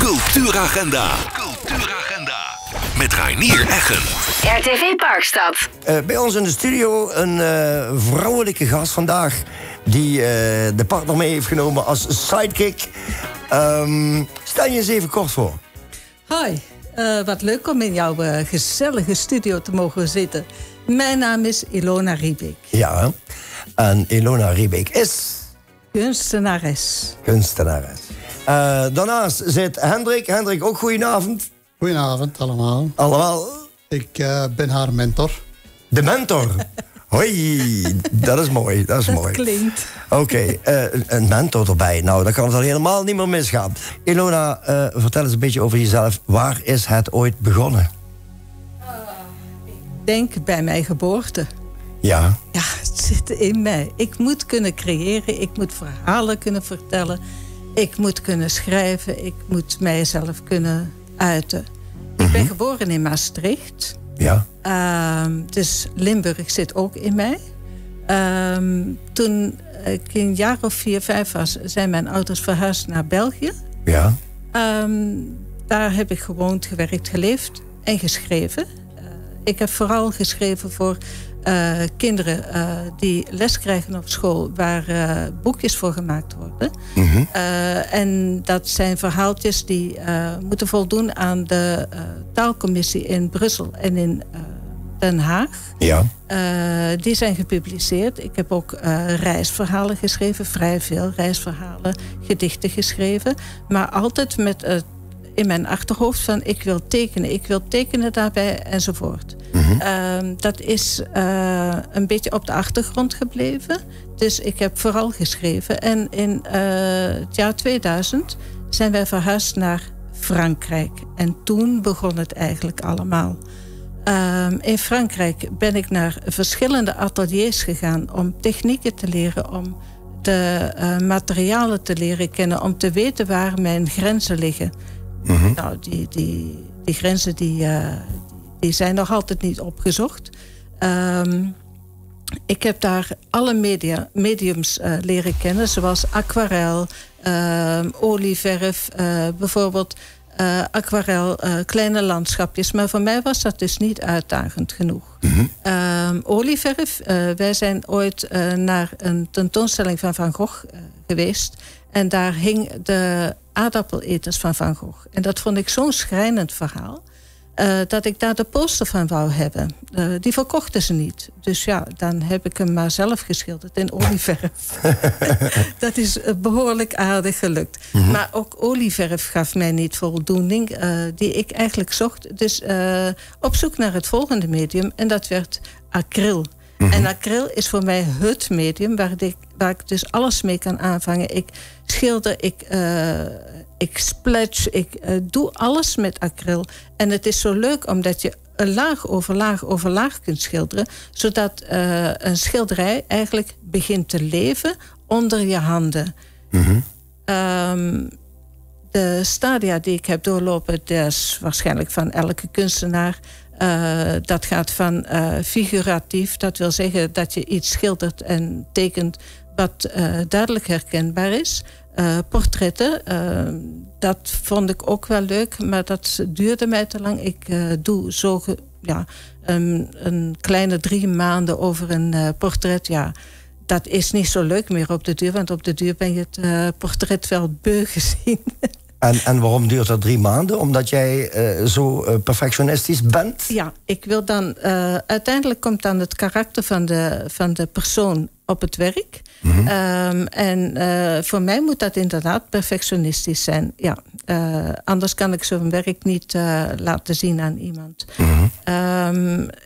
Cultuuragenda. Met Reinier Eggen. RTV Parkstad. Bij ons in de studio een vrouwelijke gast vandaag. Die de partner mee heeft genomen als sidekick. Stel je eens even kort voor. Hoi, wat leuk om in jouw gezellige studio te mogen zitten. Mijn naam is Ilona Riebeek. Ja, en Ilona Riebeek is... Kunstenares. Daarnaast zit Hendrik. Hendrik, ook goedenavond. Goedenavond allemaal. Allemaal. Ik ben haar mentor. De mentor. Hoi, dat is mooi. Dat Klinkt. Oké, een mentor erbij. Nou, dan kan het al helemaal niet meer misgaan. Ilona, vertel eens een beetje over jezelf. Waar is het ooit begonnen? Ik denk bij mijn geboorte. Ja. Ja, het zit in mij. Ik moet kunnen creëren. Ik moet verhalen kunnen vertellen. Ik moet kunnen schrijven. Ik moet mijzelf kunnen uiten. Ik ben geboren in Maastricht. Ja. Dus Limburg zit ook in mij. Toen ik een jaar of 4, 5 was, zijn mijn ouders verhuisd naar België. Ja. Daar heb ik gewoond, gewerkt, geleefd en geschreven. Ik heb vooral geschreven voor kinderen die les krijgen op school, waar boekjes voor gemaakt worden. En dat zijn verhaaltjes die moeten voldoen aan de taalcommissie in Brussel en in Den Haag. Ja. Die zijn gepubliceerd. Ik heb ook reisverhalen geschreven, vrij veel reisverhalen, gedichten geschreven. Maar altijd met in mijn achterhoofd van ik wil tekenen daarbij enzovoort. Dat is een beetje op de achtergrond gebleven. Dus ik heb vooral geschreven. En in het jaar 2000 zijn wij verhuisd naar Frankrijk. En toen begon het eigenlijk allemaal. In Frankrijk ben ik naar verschillende ateliers gegaan om technieken te leren, om de materialen te leren kennen, om te weten waar mijn grenzen liggen. Nou, die grenzen die zijn nog altijd niet opgezocht. Ik heb daar alle mediums leren kennen, zoals aquarel, olieverf, bijvoorbeeld aquarel, kleine landschapjes. Maar voor mij was dat dus niet uitdagend genoeg. Olieverf, wij zijn ooit naar een tentoonstelling van Van Gogh geweest. En daar hing de aardappeleters van Van Gogh. En dat vond ik zo'n schrijnend verhaal, dat ik daar de poster van wou hebben. Die verkochten ze niet. Dus ja, dan heb ik hem maar zelf geschilderd in olieverf. Dat is behoorlijk aardig gelukt. Maar ook olieverf gaf mij niet voldoening, die ik eigenlijk zocht. Dus op zoek naar het volgende medium. En dat werd acryl. En acryl is voor mij het medium waar ik dus alles mee kan aanvangen. Ik schilder, ik splatch, ik doe alles met acryl. En het is zo leuk omdat je laag over laag over laag kunt schilderen, zodat een schilderij eigenlijk begint te leven onder je handen. De stadia die ik heb doorlopen, dat is waarschijnlijk van elke kunstenaar. Dat gaat van figuratief, dat wil zeggen dat je iets schildert en tekent wat duidelijk herkenbaar is. Portretten, dat vond ik ook wel leuk, maar dat duurde mij te lang. Ik doe een kleine 3 maanden over een portret. Ja, dat is niet zo leuk meer op de duur, want op de duur ben je het portret wel beu gezien. En waarom duurt dat 3 maanden? Omdat jij zo perfectionistisch bent? Ja, ik wil dan... uiteindelijk komt dan het karakter van de persoon op het werk. En voor mij moet dat inderdaad perfectionistisch zijn. Ja, anders kan ik zo'n werk niet laten zien aan iemand.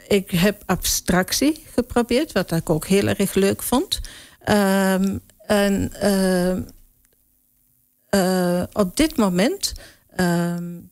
Ik heb abstractie geprobeerd, wat ik ook heel erg leuk vond. Op dit moment,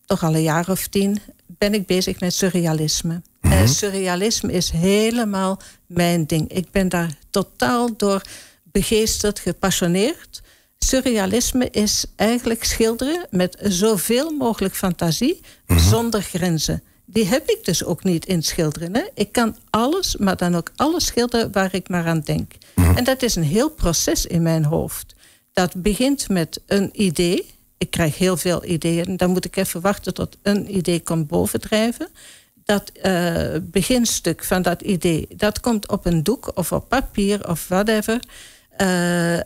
toch al een jaar of 10, ben ik bezig met surrealisme. Surrealisme is helemaal mijn ding. Ik ben daar totaal door begeesterd, gepassioneerd. Surrealisme is eigenlijk schilderen met zoveel mogelijk fantasie, zonder grenzen. Die heb ik dus ook niet in schilderen. Hè? Ik kan alles, maar dan ook alles schilderen waar ik maar aan denk. En dat is een heel proces in mijn hoofd. Dat begint met een idee ik krijg heel veel ideeën. Dan moet ik even wachten tot een idee komt bovendrijven. Dat beginstuk van dat idee, dat komt op een doek of op papier of whatever.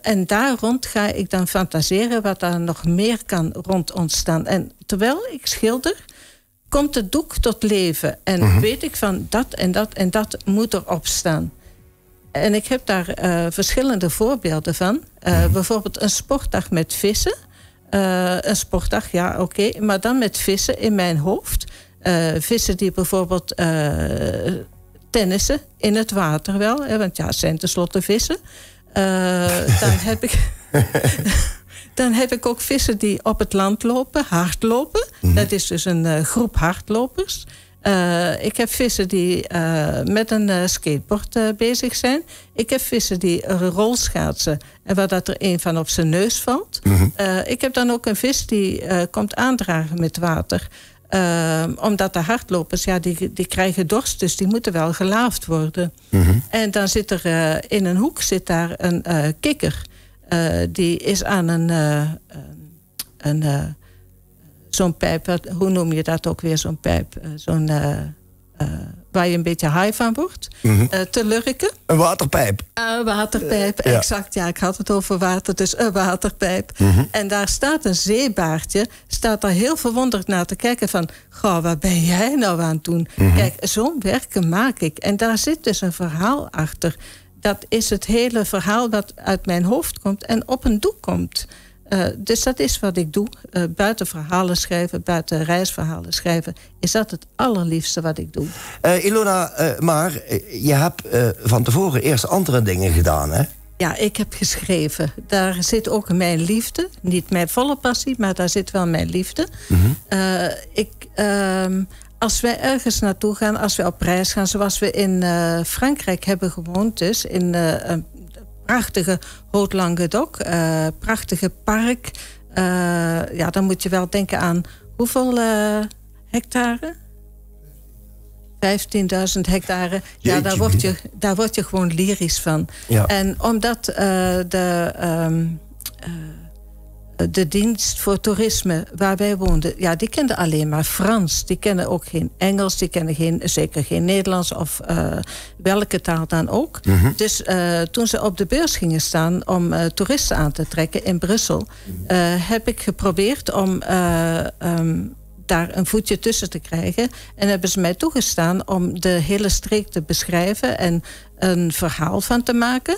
En daar rond ga ik dan fantaseren wat daar nog meer kan rond ontstaan. En terwijl ik schilder, komt het doek tot leven. En weet ik van dat en dat en dat moet erop staan. En ik heb daar verschillende voorbeelden van. Bijvoorbeeld een sportdag met vissen. Een sportdag, ja, oké. Maar dan met vissen in mijn hoofd. Vissen die bijvoorbeeld tennissen in het water wel. Want ja, het zijn tenslotte vissen. Dan heb ik ook vissen die op het land lopen, hardlopen. Dat is dus een groep hardlopers. Ik heb vissen die met een skateboard bezig zijn. Ik heb vissen die rolschaatsen en waar dat er een van op zijn neus valt. Ik heb dan ook een vis die komt aandragen met water. Omdat de hardlopers, ja, die krijgen dorst, dus die moeten wel gelaafd worden. En dan zit er in een hoek zit daar een kikker. Die is aan zo'n pijp, hoe noem je dat ook weer, zo'n pijp? Waar je een beetje high van wordt, te lurken. Een waterpijp. Een waterpijp, exact. Ja, ik had het over water, dus een waterpijp. En daar staat een zeebaartje, staat daar heel verwonderd naar te kijken van, goh, wat ben jij nou aan het doen? Kijk, zo'n werken maak ik. En daar zit dus een verhaal achter. Dat is het hele verhaal wat uit mijn hoofd komt en op een doek komt. Dus dat is wat ik doe. Buiten verhalen schrijven, buiten reisverhalen schrijven, is dat het allerliefste wat ik doe. Ilona, maar je hebt van tevoren eerst andere dingen gedaan, hè? Ja, ik heb geschreven. Daar zit ook mijn liefde. Niet mijn volle passie, maar daar zit wel mijn liefde. Als wij ergens naartoe gaan, als we op reis gaan, zoals we in Frankrijk hebben gewoond, dus in een prachtige Haut-Languedoc, prachtige park. Ja, dan moet je wel denken aan hoeveel hectare? 15.000 hectare. Ja, daar word je gewoon lyrisch van. Ja. En omdat de dienst voor toerisme waar wij woonden, ja, die kenden alleen maar Frans. Die kennen ook geen Engels, die kennen zeker geen Nederlands of welke taal dan ook. Dus toen ze op de beurs gingen staan om toeristen aan te trekken in Brussel, heb ik geprobeerd om daar een voetje tussen te krijgen. En hebben ze mij toegestaan om de hele streek te beschrijven en een verhaal van te maken.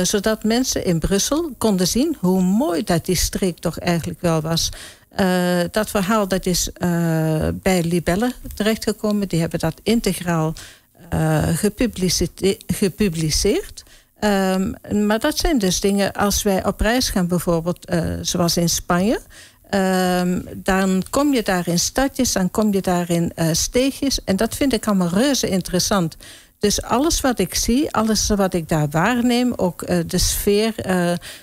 Zodat mensen in Brussel konden zien hoe mooi dat die streek toch eigenlijk wel was. Dat verhaal dat is bij Libelle terechtgekomen. Die hebben dat integraal gepubliceerd. Maar dat zijn dus dingen als wij op reis gaan bijvoorbeeld, zoals in Spanje. Dan kom je daar in stadjes, dan kom je daar in steegjes. En dat vind ik allemaal reuze interessant. Dus alles wat ik zie, alles wat ik daar waarneem, ook de sfeer,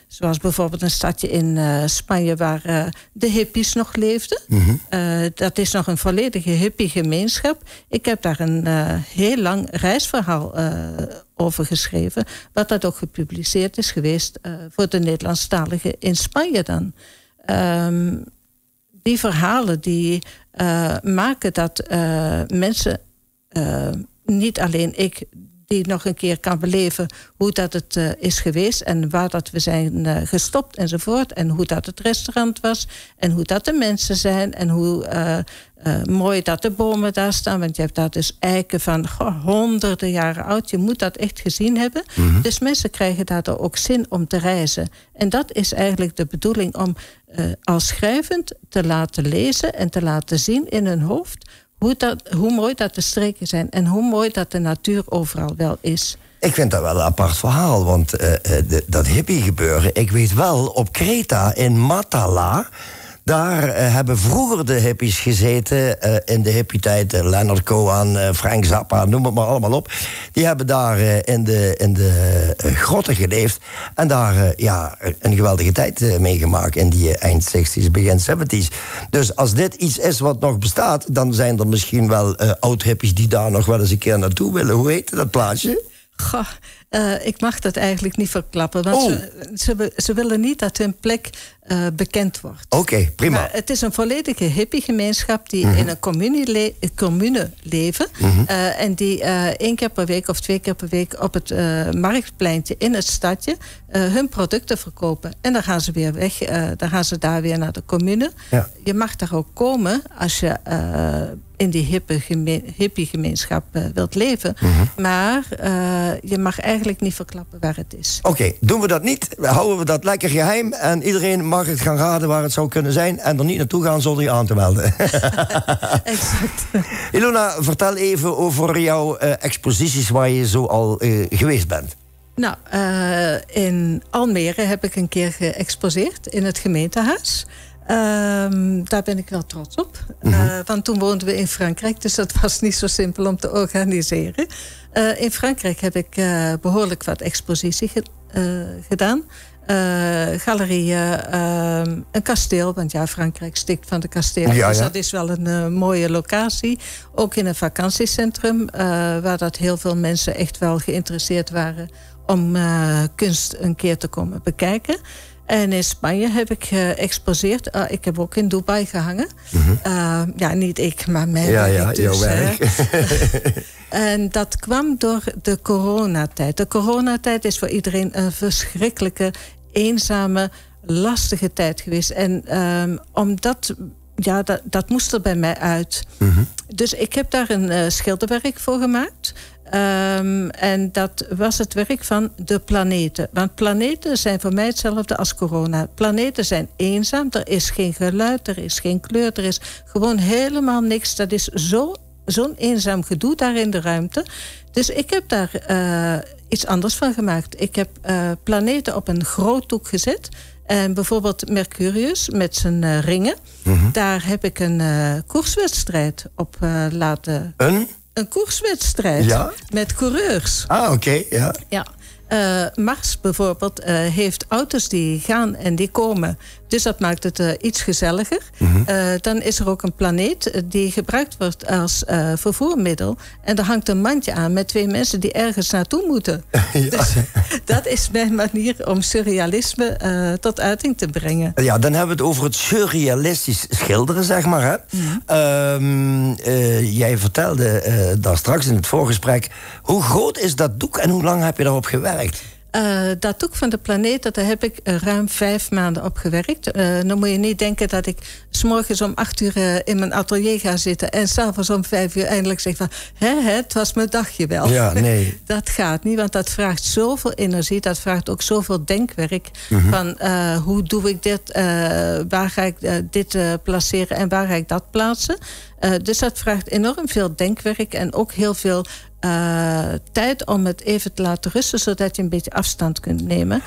zoals bijvoorbeeld een stadje in Spanje waar de hippies nog leefden. Dat is nog een volledige hippie-gemeenschap. Ik heb daar een heel lang reisverhaal over geschreven, wat dat ook gepubliceerd is geweest voor de Nederlandstaligen in Spanje dan. Die verhalen die maken dat mensen, niet alleen ik, die nog een keer kan beleven hoe dat het is geweest en waar dat we zijn gestopt enzovoort. En hoe dat het restaurant was en hoe dat de mensen zijn en hoe mooi dat de bomen daar staan. Want je hebt daar dus eiken van honderden jaren oud. Je moet dat echt gezien hebben. Dus mensen krijgen daardoor ook zin om te reizen. En dat is eigenlijk de bedoeling om als schrijvend te laten lezen en te laten zien in hun hoofd hoe mooi dat de streken zijn en hoe mooi dat de natuur overal wel is. Ik vind dat wel een apart verhaal, want dat hippie gebeuren, ik weet wel, op Kreta in Matala, daar hebben vroeger de hippies gezeten, in de hippie-tijd, Leonard Cohen, Frank Zappa, noem het maar allemaal op. Die hebben daar in de grotten geleefd en daar een geweldige tijd meegemaakt in die eind 60s, begin 70s. Dus als dit iets is wat nog bestaat, dan zijn er misschien wel oud-hippies die daar nog wel eens een keer naartoe willen. Hoe heet dat plaatsje? Goh, ik mag dat eigenlijk niet verklappen. Want ze willen niet dat hun plek bekend wordt. Oké, prima. Maar het is een volledige hippiegemeenschap die in een commune leven. En die 1 keer per week of 2 keer per week op het marktpleintje in het stadje hun producten verkopen. En dan gaan ze weer weg. Dan gaan ze daar weer naar de commune. Ja. Je mag daar ook komen als je in die hippiegemeenschap wilt leven. Maar je mag eigenlijk niet verklappen waar het is. Oké, doen we dat niet? Houden we dat lekker geheim en iedereen mag het gaan raden waar het zou kunnen zijn en er niet naartoe gaan zonder je aan te melden. Exact. Ilona, vertel even over jouw exposities waar je zo al geweest bent. Nou, in Almere heb ik een keer geëxposeerd in het gemeentehuis. Daar ben ik wel trots op. Want toen woonden we in Frankrijk, dus dat was niet zo simpel om te organiseren. In Frankrijk heb ik behoorlijk wat expositie gedaan. Galerieën, een kasteel, want ja, Frankrijk stikt van de kastelen. Ja, dus ja. dat is wel een mooie locatie. Ook in een vakantiecentrum, waar dat heel veel mensen echt wel geïnteresseerd waren om kunst een keer te komen bekijken. En in Spanje heb ik geëxposeerd. Ik heb ook in Dubai gehangen. Ja, niet ik, maar mijn werk. jouw werk. En dat kwam door de coronatijd. De coronatijd is voor iedereen een verschrikkelijke, eenzame, lastige tijd geweest. En omdat, ja, dat moest er bij mij uit. Dus ik heb daar een schilderwerk voor gemaakt. En dat was het werk van de planeten. Want planeten zijn voor mij hetzelfde als corona. Planeten zijn eenzaam, er is geen geluid, er is geen kleur, er is gewoon helemaal niks. Dat is zo'n eenzaam gedoe daar in de ruimte. Dus ik heb daar iets anders van gemaakt. Ik heb planeten op een groot doek gezet. En bijvoorbeeld Mercurius met zijn ringen. Daar heb ik een koerswedstrijd op laten... Een koerswedstrijd met coureurs. Ah, oké, ja. Ja. Mars bijvoorbeeld heeft auto's die gaan en die komen. Dus dat maakt het iets gezelliger. Dan is er ook een planeet die gebruikt wordt als vervoermiddel. En er hangt een mandje aan met 2 mensen die ergens naartoe moeten. Dus dat is mijn manier om surrealisme tot uiting te brengen. Ja, dan hebben we het over het surrealistisch schilderen, zeg maar. Hè? Jij vertelde daar straks in het voorgesprek... hoe groot is dat doek en hoe lang heb je daarop gewerkt? Dat doek van de planeet, daar heb ik ruim 5 maanden op gewerkt. Dan moet je niet denken dat ik 's morgens om 8 uur in mijn atelier ga zitten... en 's avonds om 5 uur eindelijk zeg van... het was mijn dagje wel. Ja, nee. Dat gaat niet, want dat vraagt zoveel energie. Dat vraagt ook zoveel denkwerk. Van hoe doe ik dit? Waar ga ik dit placeren en waar ga ik dat plaatsen? Dus dat vraagt enorm veel denkwerk en ook heel veel... tijd om het even te laten rusten... zodat je een beetje afstand kunt nemen.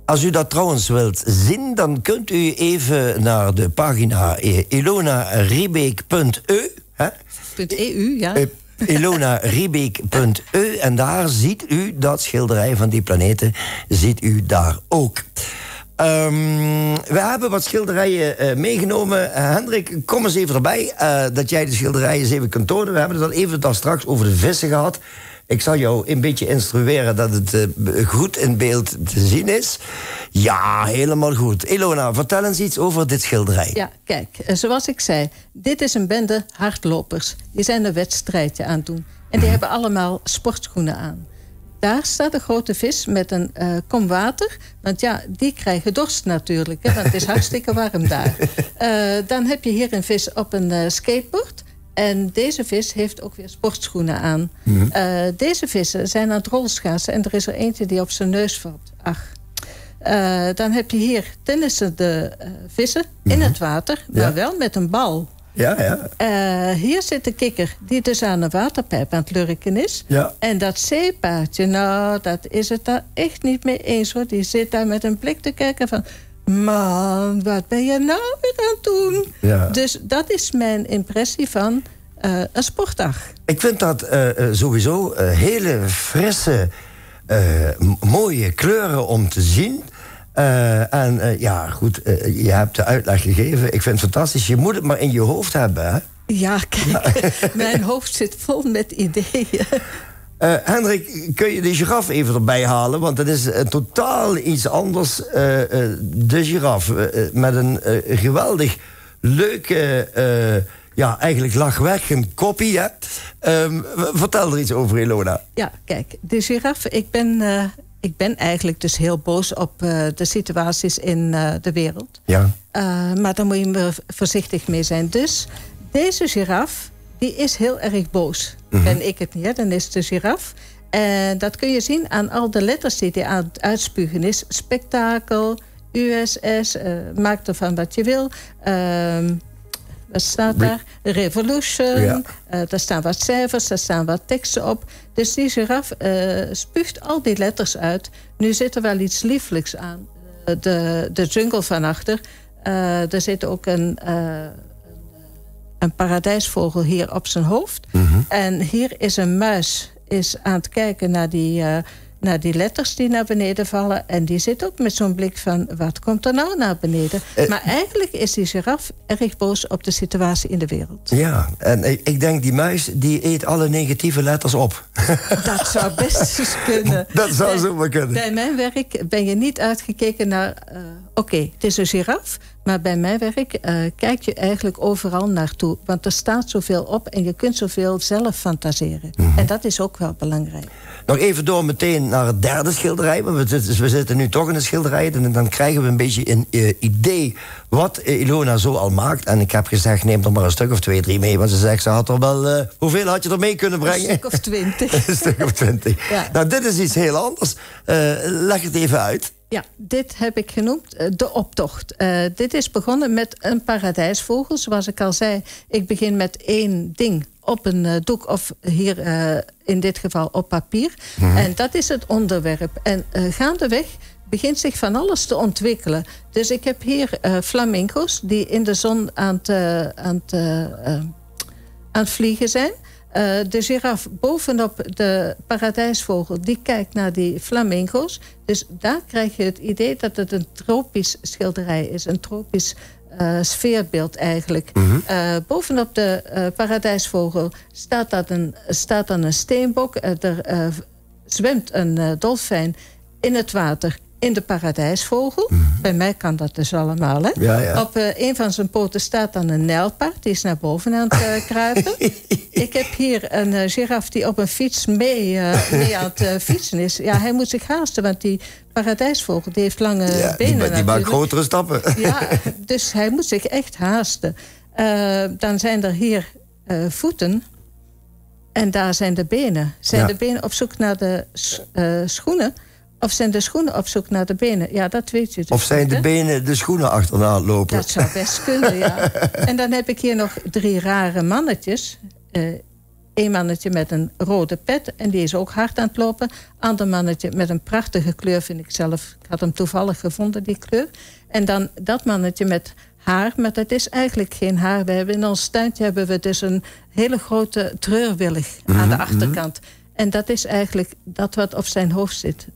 Als u dat trouwens wilt zien... dan kunt u even naar de pagina ilonariebeek.eu. .eu, ja. ilonariebeek.eu. En daar ziet u dat schilderij van die planeten... ziet u daar ook. We hebben wat schilderijen meegenomen. Hendrik, kom eens even erbij. Dat jij de schilderijen eens even kunt tonen. We hebben het al even daar straks over de vissen gehad. Ik zal jou een beetje instrueren dat het goed in beeld te zien is. Ja, helemaal goed. Ilona, vertel eens iets over dit schilderij. Ja, kijk, zoals ik zei, dit is een bende hardlopers. Die zijn een wedstrijdje aan het doen. En die hebben allemaal sportschoenen aan. Daar staat een grote vis met een kom water. Want ja, die krijgen dorst natuurlijk. Hè, want het is hartstikke warm daar. Dan heb je hier een vis op een skateboard. En deze vis heeft ook weer sportschoenen aan. Deze vissen zijn aan het rolschaatsen. En er is er eentje die op zijn neus valt. Ach. Dan heb je hier tennissende vissen in het water. Maar wel met een bal. Ja. Hier zit de kikker die dus aan een waterpijp aan het lurken is. Ja. En dat zeepaardje, nou, dat is het daar echt niet mee eens, hoor. Die zit daar met een blik te kijken van... man, wat ben je nou weer aan het doen? Ja. Dus dat is mijn impressie van een sportdag. Ik vind dat sowieso hele frisse, mooie kleuren om te zien... ja, goed, je hebt de uitleg gegeven. Ik vind het fantastisch. Je moet het maar in je hoofd hebben, hè? Ja, kijk, mijn hoofd zit vol met ideeën. Hendrik, kun je de giraf even erbij halen? Want het is totaal iets anders. De giraf met een geweldig leuke, eigenlijk lachwekkend koppie. Hè? Vertel er iets over, Ilona. Ja, kijk, de giraf. Ik ben eigenlijk dus heel boos op de situaties in de wereld. Ja. Maar daar moet je er voorzichtig mee zijn. Dus deze giraf, die is heel erg boos. Ben ik het niet, dan is de giraf. En dat kun je zien aan al de letters die hij aan het uitspugen is. Spektakel, USS, maak ervan wat je wil. Wat staat daar? Revolution. Ja. Daar staan wat cijfers, daar staan wat teksten op. Dus die giraf spuugt al die letters uit. Nu zit er wel iets lieflijks aan. De jungle van achter. Er zit ook een paradijsvogel hier op zijn hoofd. En hier is een muis aan het kijken naar die letters die naar beneden vallen. En die zit ook met zo'n blik van, wat komt er nou naar beneden? Maar eigenlijk is die giraf erg boos op de situatie in de wereld. Ja, en ik denk die muis, die eet alle negatieve letters op. Dat zou best eens kunnen. Dat zou zomaar kunnen. Bij mijn werk ben je niet uitgekeken naar... Oké, het is een giraf, maar bij mijn werk kijk je eigenlijk overal naartoe. Want er staat zoveel op en je kunt zoveel zelf fantaseren. En dat is ook wel belangrijk. Nog even door meteen naar het derde schilderij. Want we zitten nu toch in een schilderij. En dan krijgen we een beetje een idee wat Ilona zo al maakt. En ik heb gezegd, neem er maar een stuk of 2, 3 mee. Want ze zegt, ze had er wel... hoeveel had je er mee kunnen brengen? Een stuk of 20. Een stuk of 20. Ja. Nou, dit is iets heel anders. Leg het even uit. Ja, dit heb ik genoemd de optocht. Dit is begonnen met een paradijsvogel. Zoals ik al zei, ik begin met 1 ding op een doek of hier in dit geval op papier. En dat is het onderwerp. En gaandeweg begint zich van alles te ontwikkelen. Dus ik heb hier flamingo's die in de zon aan het vliegen zijn. De giraf bovenop de paradijsvogel, die kijkt naar die flamingo's. Dus daar krijg je het idee dat het een tropisch schilderij is. Een tropisch sfeerbeeld eigenlijk. Bovenop de paradijsvogel staat dan een steenbok. Er zwemt een dolfijn in het water in de paradijsvogel. Bij mij kan dat dus allemaal. Hè? Ja. Op een van zijn poten staat dan een nijlpaard. Die is naar boven aan het kruipen. Ik heb hier een giraf die op een fiets mee aan het fietsen is. Ja, hij moet zich haasten, want die paradijsvogel die heeft lange benen. Die maakt grotere stappen. Ja, dus hij moet zich echt haasten. Dan zijn er hier voeten. En daar zijn de benen. Zijn de benen op zoek naar de schoenen? Of zijn de schoenen op zoek naar de benen? Ja, dat weet je dus. Of zijn de benen de schoenen achterna lopen? Dat zou best kunnen, ja. En dan heb ik hier nog 3 rare mannetjes. 1 mannetje met een rode pet. En die is ook hard aan het lopen. Ander mannetje met een prachtige kleur, vind ik zelf. Ik had hem toevallig gevonden, die kleur. En dan dat mannetje met haar. Maar dat is eigenlijk geen haar. We hebben in ons tuintje hebben we dus een hele grote treurwillig aan de achterkant. En dat is eigenlijk dat wat op zijn hoofd zit.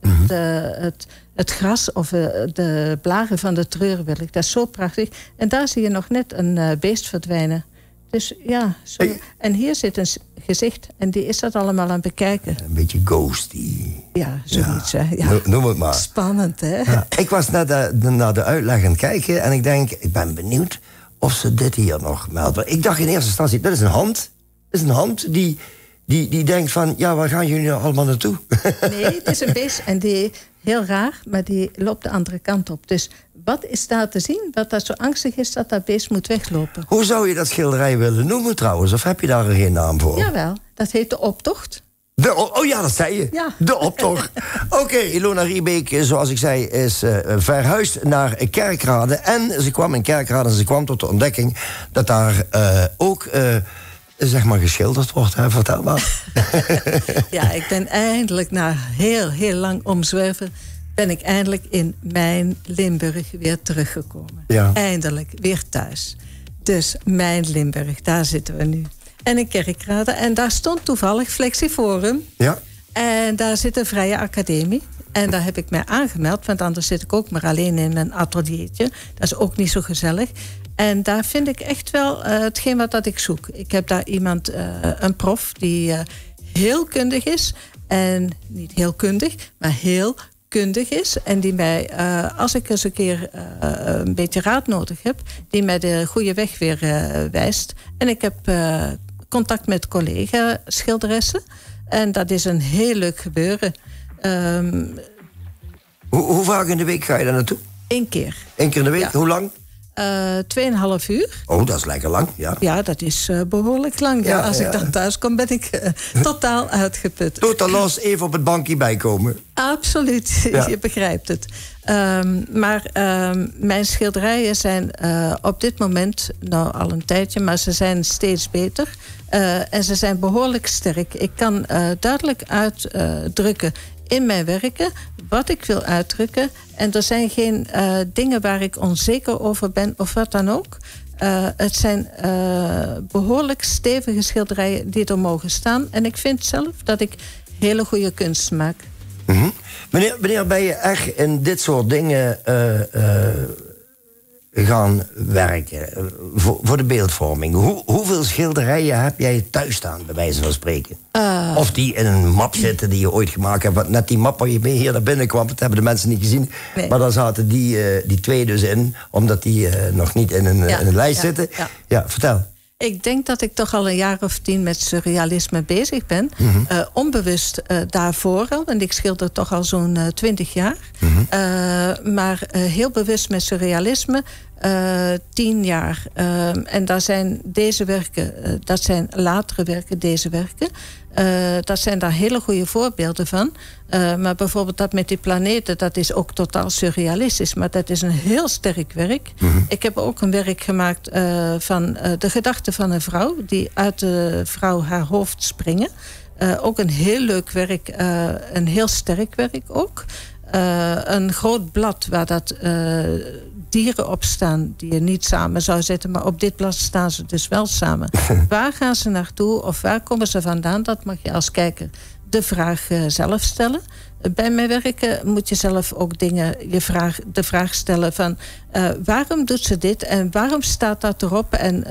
Het gras of de blaren van de treurwillig. Dat is zo prachtig. En daar zie je nog net een beest verdwijnen. Dus ja, zo. En hier zit een gezicht. En die is dat allemaal aan het bekijken. Een beetje ghosty. Ja, zoiets. Ja. Ja. Noem het maar. Spannend, hè? Ja, ik was naar de uitleg aan het kijken. En ik denk, ik ben benieuwd of ze dit hier nog melden. Ik dacht in eerste instantie, dat is een hand. Dat is een hand die denkt van, ja, waar gaan jullie nou allemaal naartoe? Nee, het is een beest en die, heel raar, maar die loopt de andere kant op. Dus wat is daar te zien? Wat dat zo angstig is dat dat beest moet weglopen. Hoe zou je dat schilderij willen noemen trouwens? Of heb je daar geen naam voor? Jawel, dat heet de optocht. Oh ja, dat zei je. Ja. De optocht. Oké, Ilona Riebeek, zoals ik zei, is verhuisd naar Kerkrade. En ze kwam in Kerkrade en ze kwam tot de ontdekking dat daar ook... zeg maar geschilderd wordt, hè? Vertel maar. Ja, ik ben eindelijk na heel lang omzwerven... ben ik eindelijk in mijn Limburg weer teruggekomen. Ja. Eindelijk, weer thuis. Dus mijn Limburg, daar zitten we nu. En in Kerkrade. En daar stond toevallig Flexiforum. Ja. En daar zit een vrije academie. En daar heb ik mij aangemeld, want anders zit ik ook maar alleen in een ateliertje. Dat is ook niet zo gezellig. En daar vind ik echt wel hetgeen wat dat ik zoek. Ik heb daar iemand, een prof, die heel kundig is. En niet heel kundig, maar heel kundig is. En die mij, als ik eens een keer een beetje raad nodig heb, die mij de goede weg weer wijst. En ik heb contact met collega-schilderessen. En dat is een heel leuk gebeuren. Hoe vaak in de week ga je daar naartoe? 1 keer. 1 keer in de week? Ja. Hoe lang? 2,5 uur. Oh, dat is lekker lang, ja. Ja, dat is behoorlijk lang. Ja, als ik dan thuis kom, ben ik totaal uitgeput. Totaal los, even op het bankje bijkomen. Absoluut, Ja. je begrijpt het. Maar mijn schilderijen zijn op dit moment, nou al een tijdje, maar ze zijn steeds beter. En ze zijn behoorlijk sterk. Ik kan duidelijk uitdrukken in mijn werken wat ik wil uitdrukken. En er zijn geen dingen waar ik onzeker over ben of wat dan ook. Het zijn behoorlijk stevige schilderijen die er mogen staan. En ik vind zelf dat ik hele goede kunst maak. Mm-hmm. Wanneer ben je echt in dit soort dingen gaan werken? Voor de beeldvorming. Hoeveel schilderijen heb jij thuis staan, bij wijze van spreken? Of die in een map zitten die je ooit gemaakt hebt. Want net die map waar je mee hier naar binnen kwam, dat hebben de mensen niet gezien. Nee. Maar daar zaten die 2 dus in, omdat die nog niet in een lijst zitten. Ja, vertel. Ik denk dat ik toch al een jaar of 10 met surrealisme bezig ben. Mm-hmm. Onbewust daarvoor al, want ik schilder toch al zo'n 20 jaar. Mm-hmm. Maar heel bewust met surrealisme 10 jaar. En daar zijn deze werken, dat zijn latere werken, deze werken. Dat zijn daar hele goede voorbeelden van. Maar bijvoorbeeld dat met die planeten, dat is ook totaal surrealistisch. Maar dat is een heel sterk werk. Mm-hmm. Ik heb ook een werk gemaakt van de gedachten van een vrouw, die uit de vrouw haar hoofd springen. Ook een heel leuk werk, een heel sterk werk ook. Een groot blad waar dat dieren op staan die je niet samen zou zetten, maar op dit blad staan ze dus wel samen. Waar gaan ze naartoe of waar komen ze vandaan? Dat mag je als kijker de vraag zelf stellen. Bij mijn werken moet je zelf ook de vraag stellen van waarom doet ze dit en waarom staat dat erop en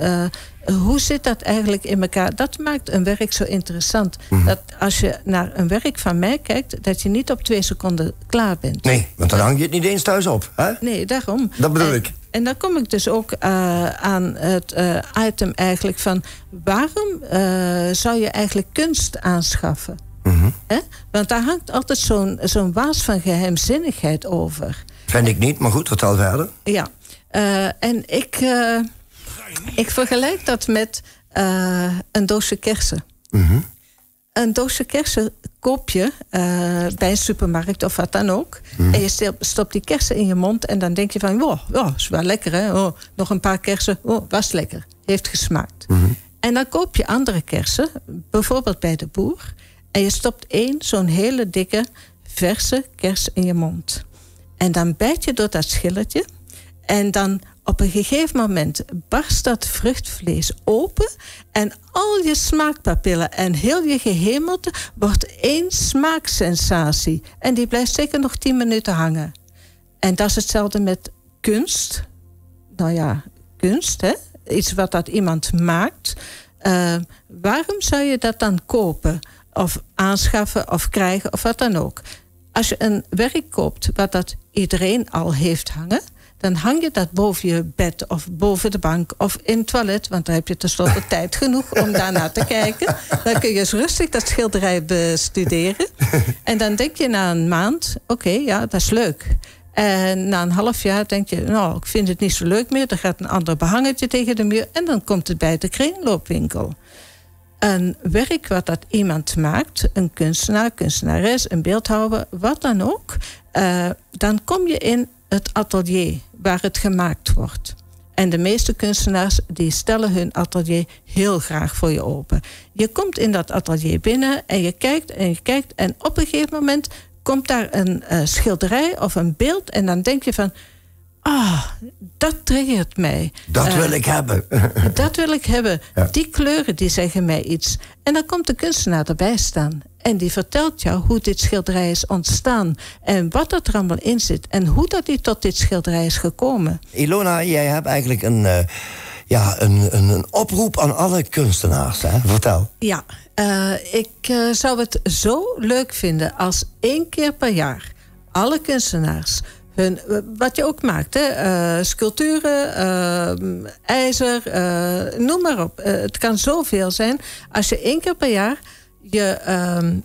hoe zit dat eigenlijk in elkaar? Dat maakt een werk zo interessant. Mm-hmm. Dat als je naar een werk van mij kijkt, dat je niet op 2 seconden klaar bent. Nee, want dan hang je het niet eens thuis op. Hè? Nee, daarom. Dat bedoel ik. En dan kom ik dus ook aan het item eigenlijk van waarom zou je eigenlijk kunst aanschaffen? Mm-hmm. Want daar hangt altijd zo'n waas van geheimzinnigheid over. Vind ik niet, maar goed, vertel verder. Ja, en ik vergelijk dat met een doosje kersen. Mm-hmm. Een doosje kersen koop je bij een supermarkt of wat dan ook. Mm-hmm. En je stopt die kersen in je mond en dan denk je van, wow, is wel lekker hè. Oh, nog een paar kersen, was lekker. Heeft gesmaakt. Mm-hmm. En dan koop je andere kersen, bijvoorbeeld bij de boer. En je stopt 1 zo'n hele dikke, verse kers in je mond. En dan bijt je door dat schilletje. En dan op een gegeven moment barst dat vruchtvlees open. En al je smaakpapillen en heel je gehemelte wordt 1 smaaksensatie. En die blijft zeker nog 10 minuten hangen. En dat is hetzelfde met kunst. Nou ja, kunst, hè? Iets wat dat iemand maakt. Waarom zou je dat dan kopen? Of aanschaffen of krijgen of wat dan ook. Als je een werk koopt wat dat iedereen al heeft hangen, dan hang je dat boven je bed of boven de bank of in het toilet, want dan heb je tenslotte tijd genoeg om daarnaar te kijken. Dan kun je eens rustig dat schilderij bestuderen. En dan denk je na een maand, oké, ja, dat is leuk. En na een half jaar denk je, nou, ik vind het niet zo leuk meer. Dan gaat een ander behangetje tegen de muur en dan komt het bij de kringloopwinkel. Een werk wat dat iemand maakt, een kunstenaar, kunstenares, een beeldhouwer, wat dan ook, dan kom je in het atelier waar het gemaakt wordt. En de meeste kunstenaars die stellen hun atelier heel graag voor je open. Je komt in dat atelier binnen en je kijkt en je kijkt en op een gegeven moment komt daar een schilderij of een beeld en dan denk je van, dat triggert mij. Dat wil ik hebben. Dat wil ik hebben. Ja. Die kleuren die zeggen mij iets. En dan komt de kunstenaar erbij staan. En die vertelt jou hoe dit schilderij is ontstaan. En wat er allemaal in zit. En hoe dat hij tot dit schilderij is gekomen. Ilona, jij hebt eigenlijk een oproep aan alle kunstenaars. Hè? Vertel. Ja, ik zou het zo leuk vinden als 1 keer per jaar alle kunstenaars wat je ook maakt, hè? Sculpturen, ijzer, noem maar op. Het kan zoveel zijn. Als je 1 keer per jaar je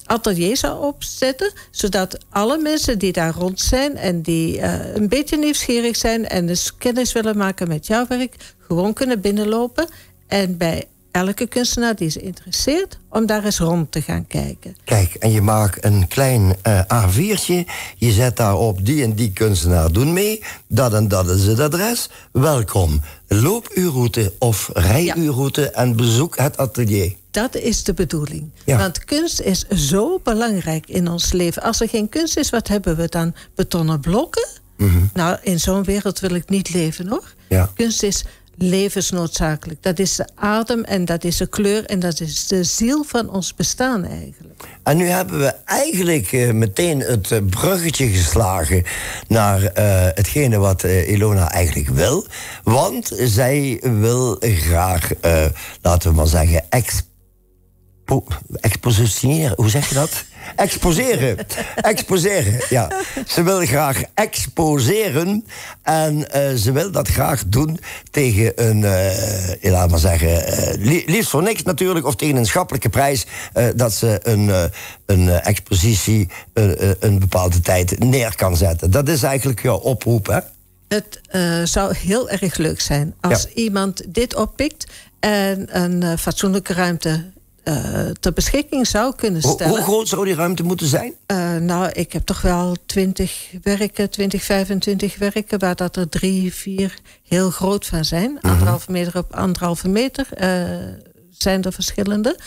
atelier zou opzetten, zodat alle mensen die daar rond zijn en die een beetje nieuwsgierig zijn en dus kennis willen maken met jouw werk, gewoon kunnen binnenlopen en bij elke kunstenaar die ze interesseert, om daar eens rond te gaan kijken. Kijk, en je maakt een klein A4'tje. Je zet daarop die en die kunstenaar doen mee. Dat en dat is het adres. Welkom. Loop uw route of rij uw route en bezoek het atelier. Dat is de bedoeling. Ja. Want kunst is zo belangrijk in ons leven. Als er geen kunst is, wat hebben we dan? Betonnen blokken? Mm-hmm. Nou, in zo'n wereld wil ik niet leven, hoor. Ja. Kunst is levensnoodzakelijk. Dat is de adem en dat is de kleur en dat is de ziel van ons bestaan eigenlijk. En nu hebben we eigenlijk meteen het bruggetje geslagen naar hetgene wat Ilona eigenlijk wil. Want zij wil graag, laten we maar zeggen, expositioneren. Hoe zeg je dat? Exposeren. Exposeren, ja. Ze wil graag exposeren. En ze wil dat graag doen tegen een, laat maar zeggen, liefst voor niks natuurlijk, of tegen een schappelijke prijs, dat ze een expositie een bepaalde tijd neer kan zetten. Dat is eigenlijk jouw oproep, hè? Het zou heel erg leuk zijn als iemand dit oppikt en een fatsoenlijke ruimte ter beschikking zou kunnen stellen. Hoe groot zou die ruimte moeten zijn? Nou, ik heb toch wel 20, 25 werken... waar dat er 3, 4 heel groot van zijn. 1,5 meter op 1,5 meter zijn er verschillende.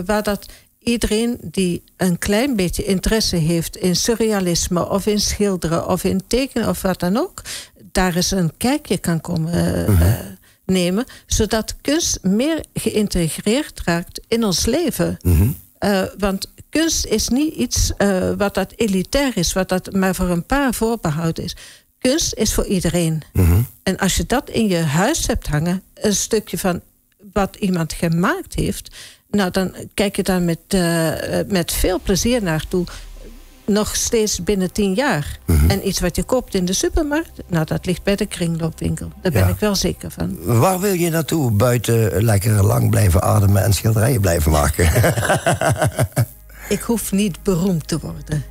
Waar dat iedereen die een klein beetje interesse heeft in surrealisme of in schilderen of in tekenen of wat dan ook, daar eens een kijkje kan komen nemen, zodat kunst meer geïntegreerd raakt in ons leven. Want kunst is niet iets wat dat elitair is, wat dat maar voor een paar voorbehouden is. Kunst is voor iedereen. En als je dat in je huis hebt hangen, een stukje van wat iemand gemaakt heeft, nou, dan kijk je daar met veel plezier naartoe. Nog steeds binnen 10 jaar. En iets wat je koopt in de supermarkt, nou, dat ligt bij de kringloopwinkel. Daar ben ik wel zeker van. Waar wil je naartoe? Buiten lekker lang blijven ademen en schilderijen blijven maken? Ik hoef niet beroemd te worden.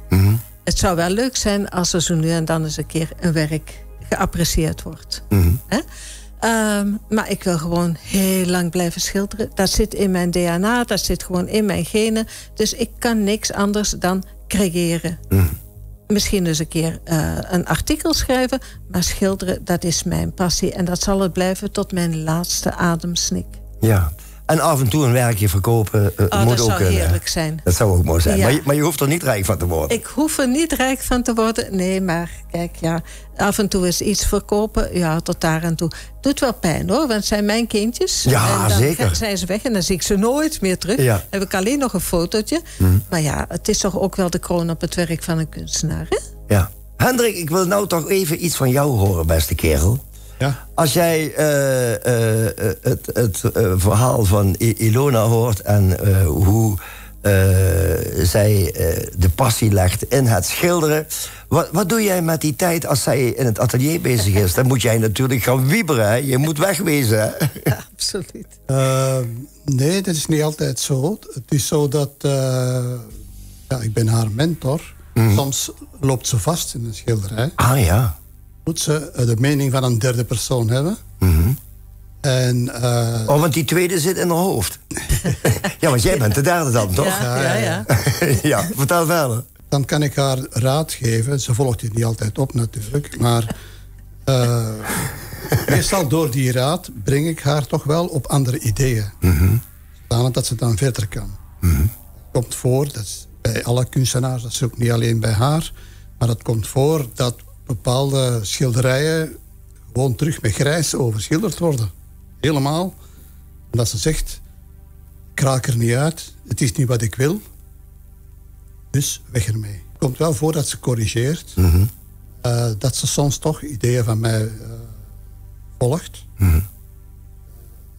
Het zou wel leuk zijn als er zo nu en dan eens een keer een werk geapprecieerd wordt. Maar ik wil gewoon heel lang blijven schilderen. Dat zit in mijn DNA, dat zit gewoon in mijn genen. Dus ik kan niks anders dan creëren. Misschien eens een keer een artikel schrijven, maar schilderen, dat is mijn passie. En dat zal het blijven tot mijn laatste ademsnik. Ja. En af en toe een werkje verkopen moet ook dat zou heerlijk zijn. Dat zou ook mooi zijn. Ja. Maar je hoeft er niet rijk van te worden. Ik hoef er niet rijk van te worden. Nee, maar kijk, ja, af en toe eens iets verkopen. Ja, tot daar en toe. Doet wel pijn, hoor. Want het zijn mijn kindjes. Ja, en dan zeker. Zijn ze weg en dan zie ik ze nooit meer terug. Ja. Dan heb ik alleen nog een fotootje. Maar ja, het is toch ook wel de kroon op het werk van een kunstenaar, hè? Ja. Hendrik, ik wil nou toch even iets van jou horen, beste kerel. Ja. Als jij het verhaal van Ilona hoort en hoe zij de passie legt in het schilderen. Wat doe jij met die tijd als zij in het atelier bezig is? Dan moet jij natuurlijk gaan wieberen, hè? Je moet wegwezen, hè? Ja, absoluut. Nee, dat is niet altijd zo. Het is zo dat ik ben haar mentor. Soms loopt ze vast in een schilderij. Ah ja. Moet ze de mening van een derde persoon hebben. En, want die tweede zit in haar hoofd. Ja, want jij bent de derde dan, toch? Ja. Ja, vertel verder. Dan kan ik haar raad geven. Ze volgt het niet altijd op natuurlijk. Maar meestal door die raad breng ik haar toch wel op andere ideeën. Zodat ze dan verder kan. Komt voor, dat is bij alle kunstenaars, dat is ook niet alleen bij haar. Maar het komt voor dat bepaalde schilderijen gewoon terug met grijs overschilderd worden. Helemaal. En dat ze zegt, ik raak er niet uit, het is niet wat ik wil. Dus weg ermee. Het komt wel voor dat ze corrigeert. Dat ze soms toch ideeën van mij volgt.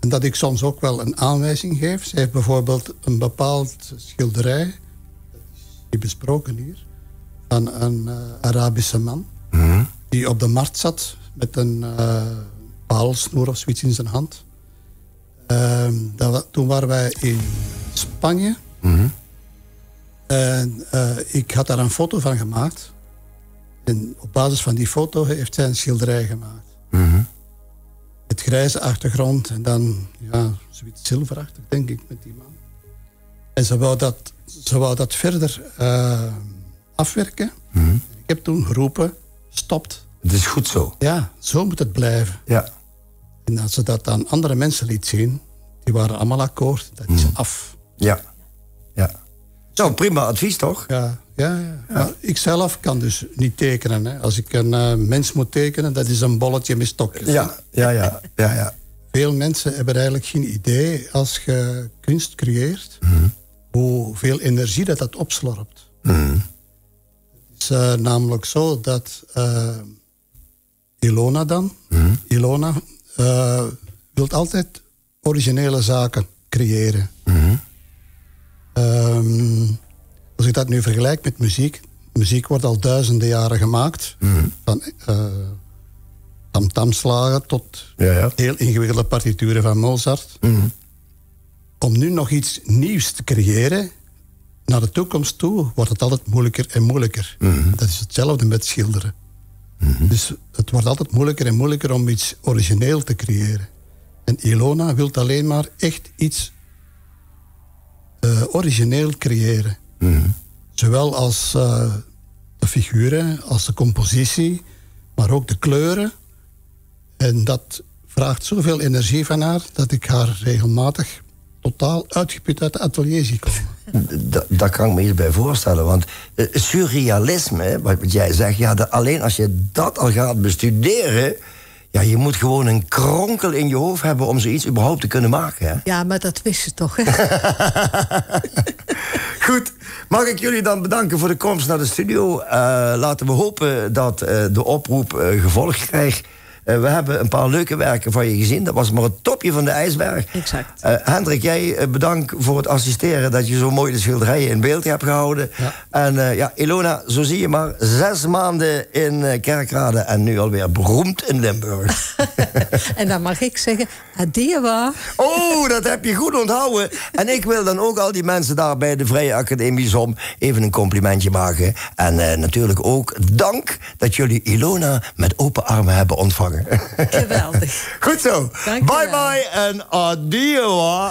En dat ik soms ook wel een aanwijzing geef. Ze heeft bijvoorbeeld een bepaald schilderij, dat is niet besproken hier, van een Arabische man die op de markt zat met een paalsnoer of zoiets in zijn hand. Toen waren wij in Spanje. En ik had daar een foto van gemaakt. En op basis van die foto heeft zij een schilderij gemaakt. Met grijze achtergrond en dan zoiets zilverachtig, denk ik, met die man. En ze wou dat verder afwerken. Ik heb toen geroepen, stopt. Het is goed zo. Ja, zo moet het blijven. Ja. En als ze dat aan andere mensen liet zien, die waren allemaal akkoord, dat is af. Ja. Nou, prima advies, toch? Ja. Maar ik zelf kan dus niet tekenen. Hè. Als ik een mens moet tekenen, dat is een bolletje met stokjes. Ja. Veel mensen hebben eigenlijk geen idee, als je kunst creëert, hoeveel energie dat opslorpt. Het is namelijk zo dat Ilona wil altijd originele zaken creëren. Als ik dat nu vergelijk met muziek. Muziek wordt al duizenden jaren gemaakt. Van tamtamslagen tot heel ingewikkelde partituren van Mozart. Om nu nog iets nieuws te creëren, naar de toekomst toe, wordt het altijd moeilijker en moeilijker. Dat is hetzelfde met schilderen. Dus het wordt altijd moeilijker en moeilijker om iets origineel te creëren. En Ilona wil alleen maar echt iets origineel creëren. Zowel als de figuren, als de compositie, maar ook de kleuren. En dat vraagt zoveel energie van haar, dat ik haar regelmatig totaal uitgeput uit het atelier zie komen. Daar kan ik me iets bij voorstellen. Want surrealisme, wat jij zegt, alleen als je dat al gaat bestuderen, je moet gewoon een kronkel in je hoofd hebben om zoiets überhaupt te kunnen maken. Hè? Ja, maar dat wist je toch, hè? Goed, mag ik jullie dan bedanken voor de komst naar de studio. Laten we hopen dat de oproep gevolg krijgt. We hebben een paar leuke werken van je gezien. Dat was maar het topje van de ijsberg. Exact. Hendrik, jij bedankt voor het assisteren, dat je zo mooi de schilderijen in beeld hebt gehouden. Ja. En Ilona, zo zie je maar, 6 maanden in Kerkrade en nu alweer beroemd in Limburg. En dan mag ik zeggen, adieu. Oh, dat heb je goed onthouden. En ik wil dan ook al die mensen daar bij de Vrije Academie Zom even een complimentje maken. En natuurlijk ook dank dat jullie Ilona met open armen hebben ontvangen. Geweldig. Goed zo. Dank je wel. Bye bye en adieu.